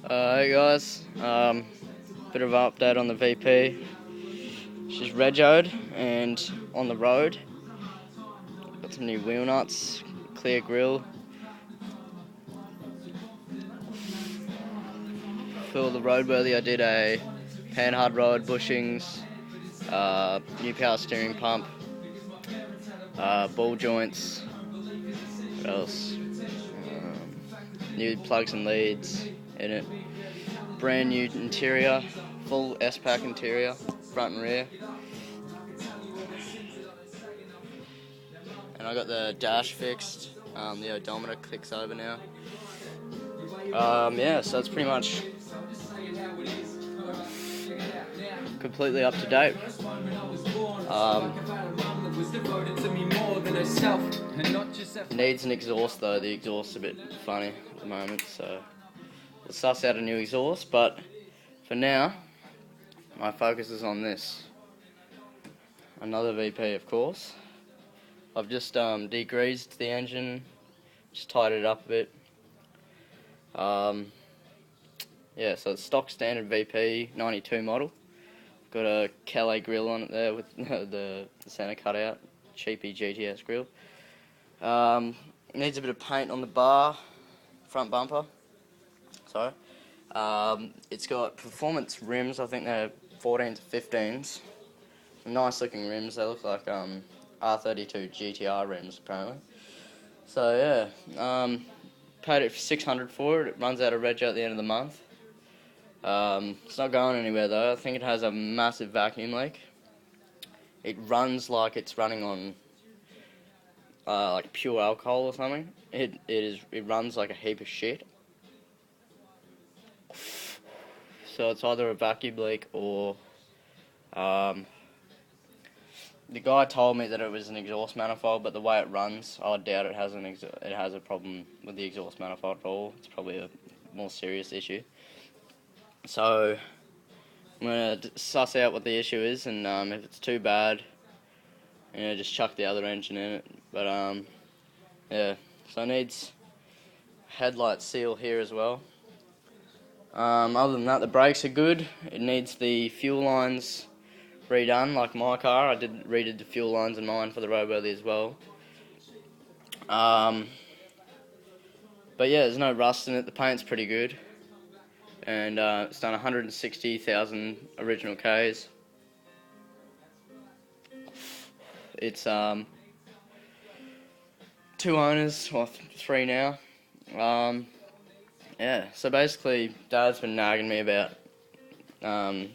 Hey guys, bit of an update on the VP. She's regoed and on the road. Got some new wheel nuts, clear grille. For the roadworthy, I did a panhard road bushings, new power steering pump, ball joints. What else? New plugs and leads in it. Brand new interior, full S-Pack interior, front and rear. And I got the dash fixed. The odometer clicks over now. Yeah, so it's pretty much completely up to date. Needs an exhaust though. The exhaust's a bit funny at the moment, so we'll suss out a new exhaust. But for now, my focus is on this. Another VP, of course. I've just degreased the engine, just tied it up a bit. Yeah, so it's stock standard VP 92 model. Got a Calais grill on it there with the centre cutout, cheapy GTS grill. Needs a bit of paint on the bar, front bumper. Sorry. It's got performance rims. I think they're 14 to 15s. Nice looking rims. They look like R32 GTR rims apparently. So yeah, paid it for $600 for it. It runs out of reg at the end of the month. It's not going anywhere though. I think it has a massive vacuum leak. It runs like it's running on like pure alcohol or something. It runs like a heap of shit. So it's either a vacuum leak or the guy told me that it was an exhaust manifold, but the way it runs, I doubt it has a problem with the exhaust manifold at all. It's probably a more serious issue. So I'm gonna suss out what the issue is, and if it's too bad, just chuck the other engine in it. But yeah, so it needs headlight seal here as well. Other than that, the brakes are good. It needs the fuel lines redone, like my car. I redid the fuel lines in mine for the roadworthy as well. But yeah, there's no rust in it. The paint's pretty good, and it's done 160,000 original Ks. It's 2 owners, or 3 now. Yeah, so basically, Dad's been nagging me about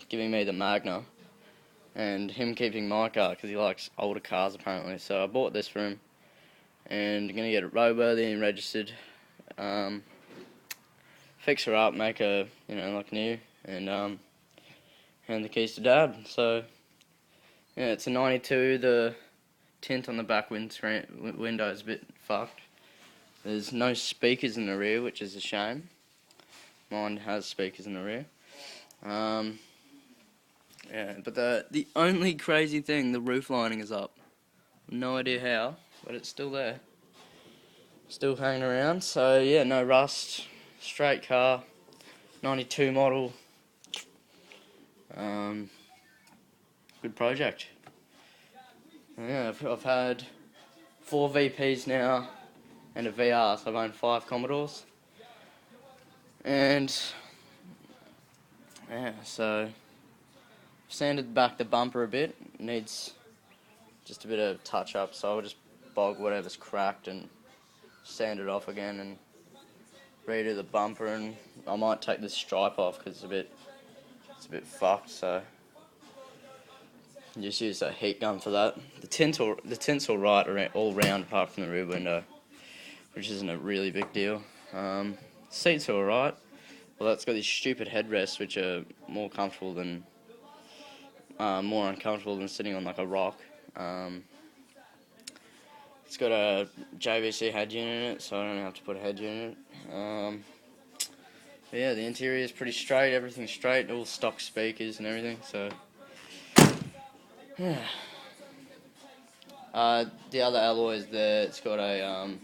giving me the Magna, and him keeping my car because he likes older cars apparently. So I bought this for him, and I'm gonna get it roadworthy and registered. Fix her up, make her like new, and hand the keys to Dad. So yeah, it's a 92. The tint on the back window is a bit fucked. There's no speakers in the rear, which is a shame. Mine has speakers in the rear. Yeah, but the only crazy thing, the roof lining is up. No idea how, but it's still there. Still hanging around. So yeah, no rust. Straight car. 92 model. Good project. Yeah, I've had 4 VPs now and a VR, so I've owned 5 Commodores. And yeah, so I've sanded back the bumper a bit. It needs just a bit of touch up, so I'll just bog whatever's cracked and sand it off again and redo the bumper. And I might take this stripe off because it's a bit fucked, so just use a heat gun for that. The tint's alright all round apart from the rear window, which isn't a really big deal. Seats are alright. Well, that's got these stupid headrests which are more uncomfortable than sitting on like a rock. It's got a JVC head unit in it, so I don't have to put a head unit in it. But yeah, the interior is pretty straight. Everything's straight. All stock speakers and everything. So yeah. The other alloy is there. It's got a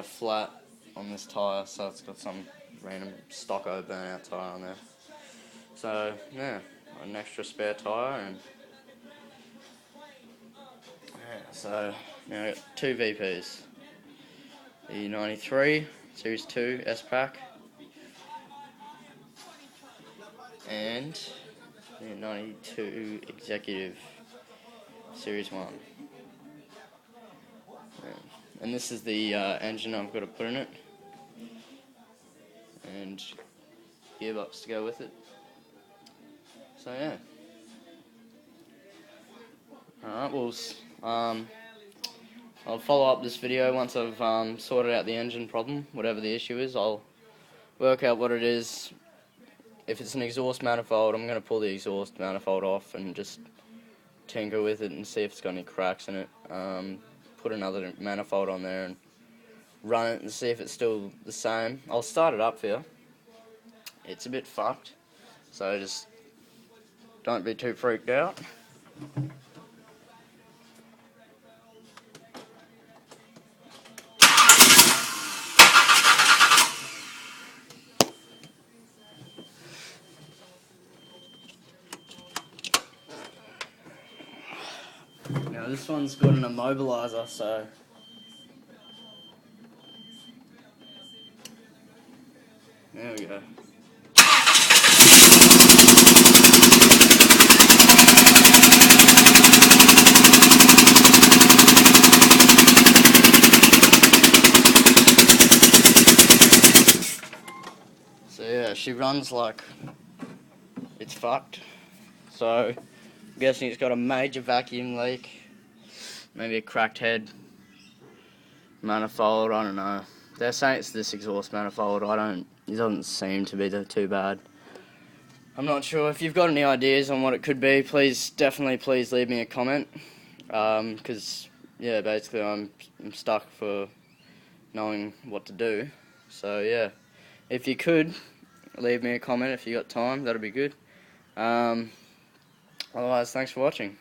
flat on this tyre, so it's got some random stocko burnout tyre on there. So yeah, an extra spare tyre, and yeah, so now I got two VPs. The 93 Series 2 S-Pack and the 92 Executive Series 1. And this is the engine I've got to put in it, and gearbox to go with it. So yeah. Alright, well, I'll follow up this video once I've sorted out the engine problem, whatever the issue is. I'll work out what it is. If it's an exhaust manifold, I'm going to pull the exhaust manifold off and just tinker with it and see if it's got any cracks in it. Put another manifold on there and run it and see if it's still the same. I'll start it up for you. It's a bit fucked, so just don't be too freaked out. Now this one's got an immobilizer, so there we go. So yeah, she runs like it's fucked. So I'm guessing it's got a major vacuum leak, maybe a cracked head manifold, I don't know. They're saying it's this exhaust manifold. It doesn't seem to be too bad. I'm not sure. If you've got any ideas on what it could be, please leave me a comment. Because yeah, basically I'm stuck for knowing what to do. So yeah, if you could leave me a comment if you got time, that'd be good. Otherwise, thanks for watching.